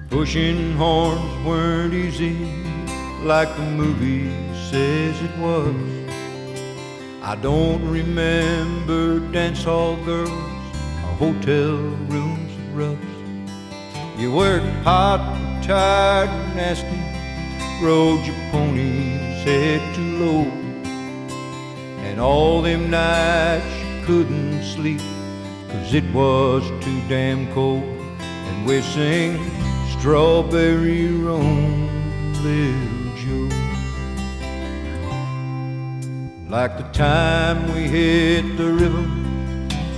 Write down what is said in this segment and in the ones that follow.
Pushing horns weren't easy like the movie says it was. I don't remember dance hall girls or hotel rooms of roughs. You worked hot and tired and nasty, rode your pony's head too low, and all them nights you couldn't sleep 'cause it was too damn cold. And we sing Strawberry Roan, Little Joe. Like the time we hit the river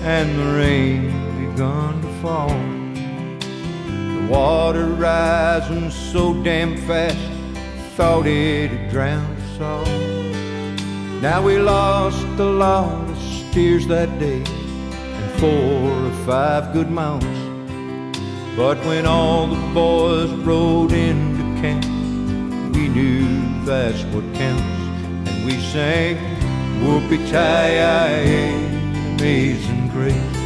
and the rain begun to fall, the water rising so damn fast, thought it'd drown us all. Now we lost a lot of steers that day and 4 or 5 good mounts. But when all the boys rode into camp, we knew that's what counts. And we sang Whoopie-Tie-Yi, Amazing Grace.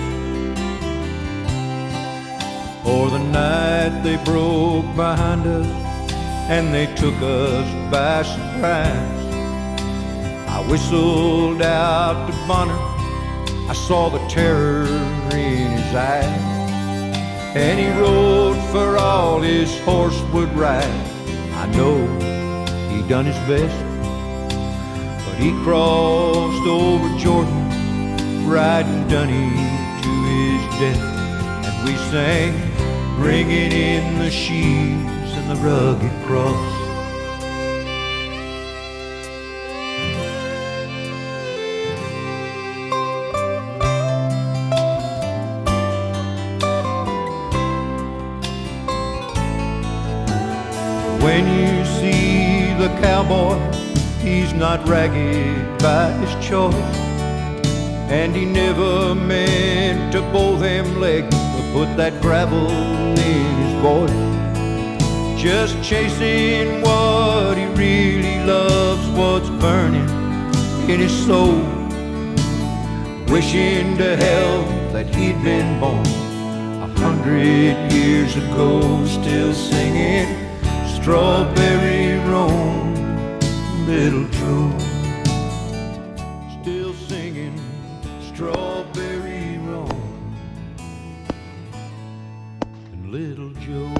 Or the night they broke behind us and they took us by surprise. I whistled out to Bonner, I saw the terror in his eyes. And he rode for all his horse would ride. I know he done his best, but he crossed over Jordan, riding Dunny to his death. And we sang, bringing in the sheaves and the rugged cross. When you see the cowboy, he's not ragged by his choice, and he never meant to bow them legs or put that gravel in his voice. Just chasing what he really loves, what's burning in his soul, wishing to hell that he'd been born 100 years ago, still singing Strawberry Roan, Little Joe. Still singing Strawberry Roan and Little Joe.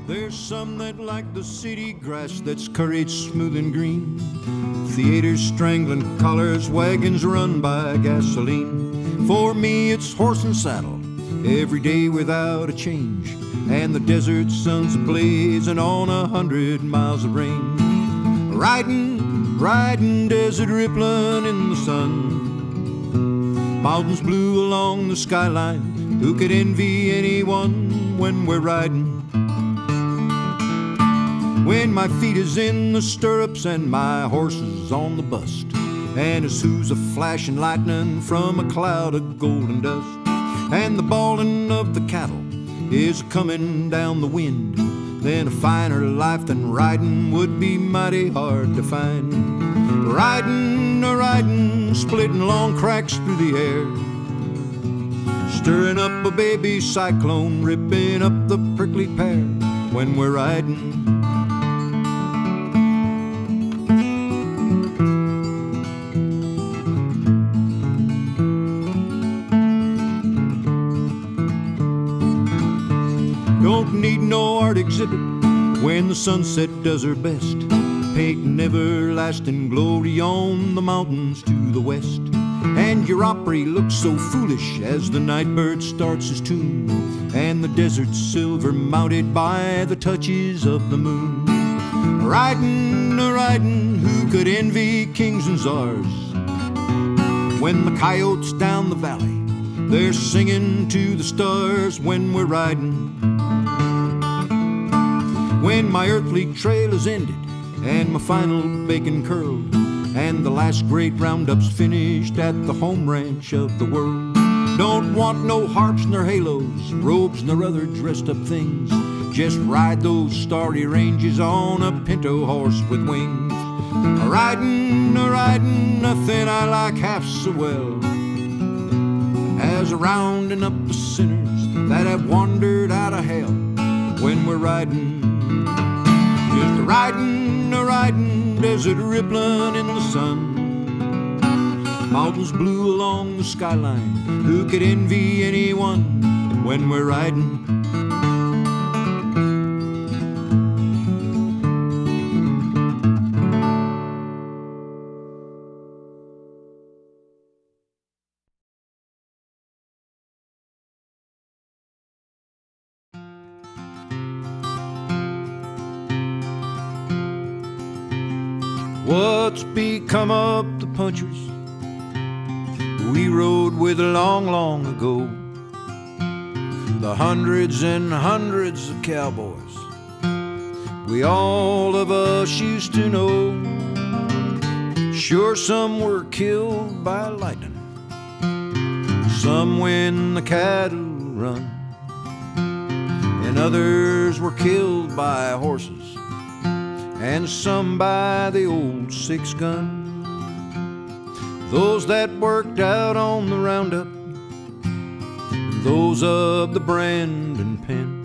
There's some that like the city grass that's curried smooth and green, theaters strangling collars, wagons run by gasoline. For me it's horse and saddle, every day without a change, and the desert sun's blazing on 100 miles of range. Riding, desert rippling in the sun, mountains blue along the skyline, who could envy anyone when we're riding? When my feet is in the stirrups and my horse is on the bust, and his hooves a flashing lightning from a cloud of golden dust, and the bawling of the cattle is coming down the wind, then a finer life than riding would be mighty hard to find. Riding, splitting long cracks through the air, stirring up a baby cyclone, ripping up the prickly pear when we're riding. Don't need no art exhibit when the sunset does her best, painting everlasting glory on the mountains to the west. And your Opry looks so foolish as the night bird starts his tune, and the desert's silver mounted by the touches of the moon. Riding, a-riding, who could envy kings and czars? When the coyotes down the valley, they're singing to the stars when we're riding. When my earthly trail is ended and my final bacon curled, and the last great roundup's finished at the home ranch of the world. Don't want no harps nor halos, robes nor other dressed up things. Just ride those starry ranges on a pinto horse with wings. A-riding, a-riding, nothing I like half so well as a-rounding up the sinners that have wandered out of hell when we're riding. Just a-riding, a-riding, desert rippling in the sun. Mountains blue along the skyline, who could envy anyone when we're riding? What's become of the punchers we rode with long, long ago? The hundreds and hundreds of cowboys we all of us used to know. Sure, some were killed by lightning, some when the cattle run, and others were killed by horses, and some by the old 6-gun. Those that worked out on the roundup, those of the brand and pen,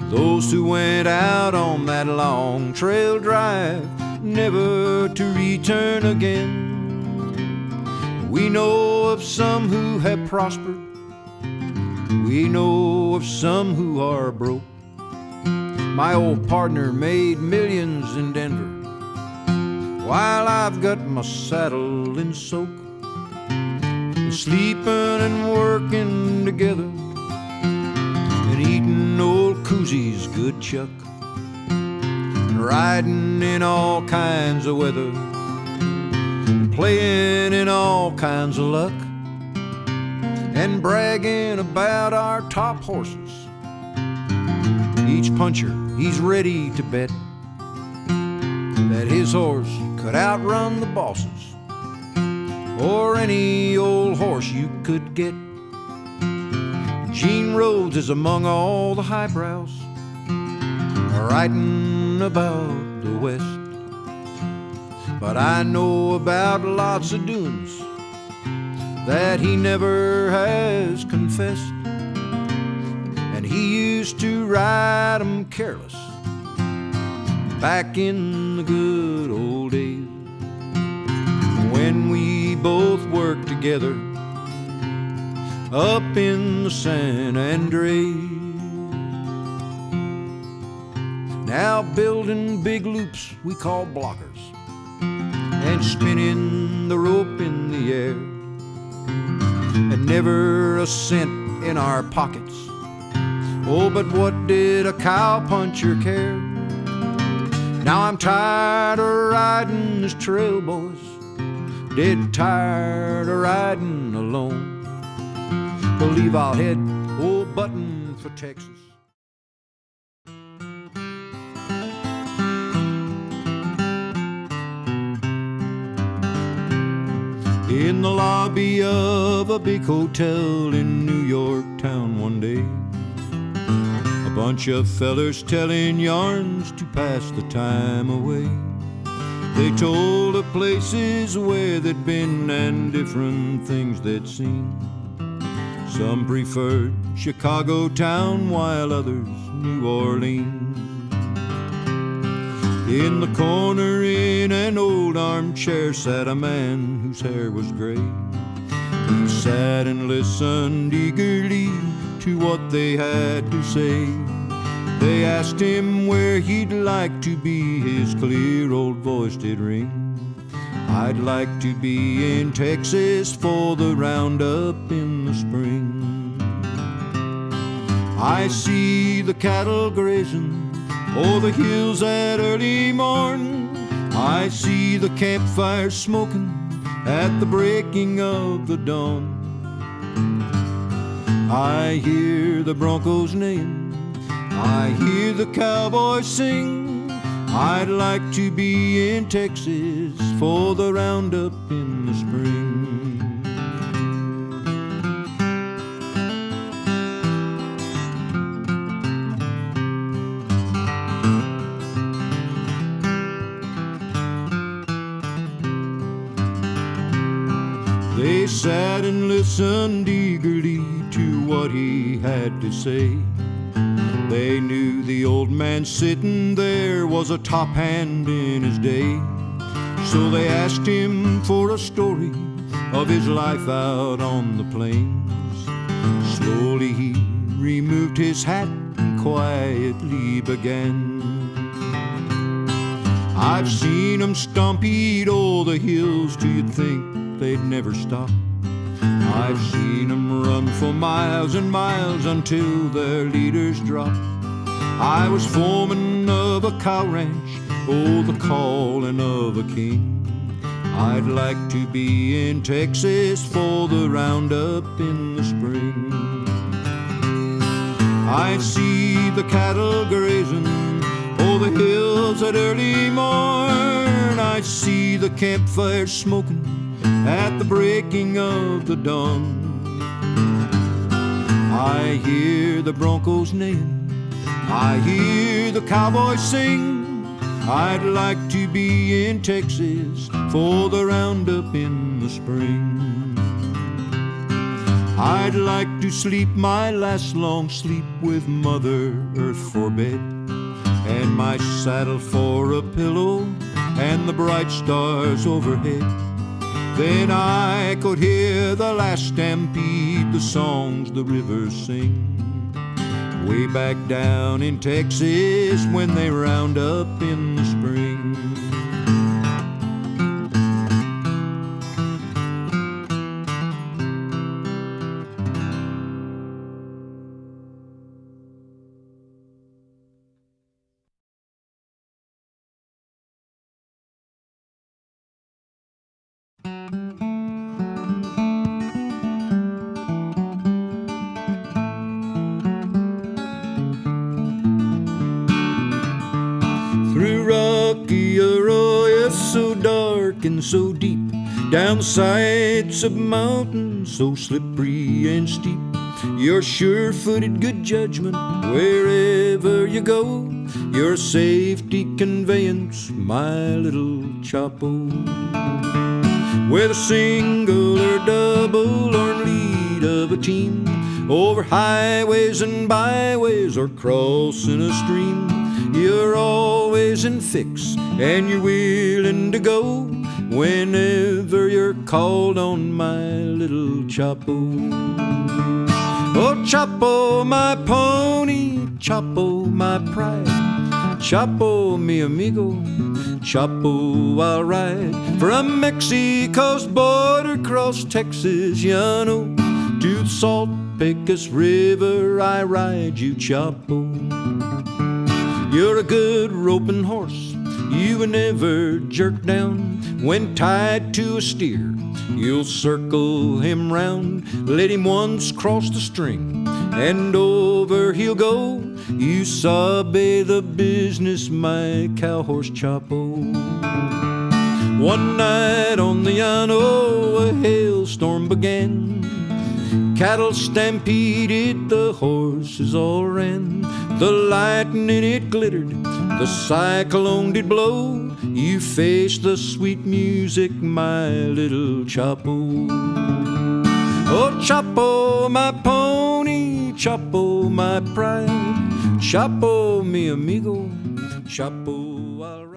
those who went out on that long trail drive, never to return again. We know of some who have prospered, we know of some who are broke. My old partner made millions in Denver, while I've got my saddle in soak. And sleeping and working together, and eating old Coosie's good chuck, and riding in all kinds of weather, and playing in all kinds of luck, and bragging about our top horses. Each puncher, he's ready to bet that his horse could outrun the bosses, or any old horse you could get. Gene Rhodes is among all the highbrows writing about the West, but I know about lots of doings that he never has confessed. And he used to ride 'em careless back in the good old days, when we both worked together up in the San Andres. Now building big loops we call blockers, and spinning the rope in the air, and never a cent in our pockets. Oh, but what did a cowpuncher care? Now I'm tired of riding this trail, boys, dead tired of riding alone. Believe I'll head old Button for Texas. In the lobby of a big hotel in New York town one day, a bunch of fellers telling yarns to pass the time away. They told of places where they'd been and different things they'd seen. Some preferred Chicago town while others New Orleans. In the corner in an old armchair sat a man whose hair was gray. He sat and listened eagerly to what they had to say. They asked him where he'd like to be, his clear old voice did ring. I'd like to be in Texas for the roundup in the spring. I see the cattle grazing o'er the hills at early morn. I see the campfire smoking at the breaking of the dawn. I hear the broncos neighing, I hear the cowboys sing. I'd like to be in Texas for the roundup in the spring. They sat and listened eagerly to what he had to say. They knew the old man sitting there was a top hand in his day. So they asked him for a story of his life out on the plains. Slowly he removed his hat and quietly began. I've seen 'em stampede o'er the hills till you'd think they'd never stop. I've seen 'em run for miles and miles until their leaders drop. I was foreman of a cow ranch, oh, the calling of a king. I'd like to be in Texas for the roundup in the spring. I see the cattle grazing o'er the hills at early morn. I see the campfire smoking at the breaking of the dawn. I hear the broncos neighing, I hear the cowboys sing. I'd like to be in Texas for the roundup in the spring. I'd like to sleep my last long sleep with Mother Earth for bed, and my saddle for a pillow, and the bright stars overhead. Then I could hear the last stampede, the songs the rivers sing, way back down in Texas when they round up in the spring. Through rocky arroyos so dark and so deep, down the sides of mountains so slippery and steep, your sure-footed good judgment wherever you go, your safety conveyance, my little Chapo. Whether single or double or in lead of a team, over highways and byways or crossing a stream, you're always in fix and you're willing to go whenever you're called on, my little Chapo. Oh, Chapo, my pony, Chapo, my pride, Chapo, mi amigo, Chapo, I'll ride from Mexico's border across Texas llano to the Salt Pecos River. I ride you, Chapo. You're a good roping horse, you will never jerk down. When tied to a steer, you'll circle him round. Let him once cross the string, and over he'll go. You sabe the business, my cow horse Chapo. One night on the llano, a hailstorm began. Cattle stampeded, the horses all ran. The lightning it glittered, the cyclone did blow. You faced the sweet music, my little Chapo. Oh, Chapo, my pony, Chapo, my pride, Chapo, mi amigo, Chapo, I'll ride.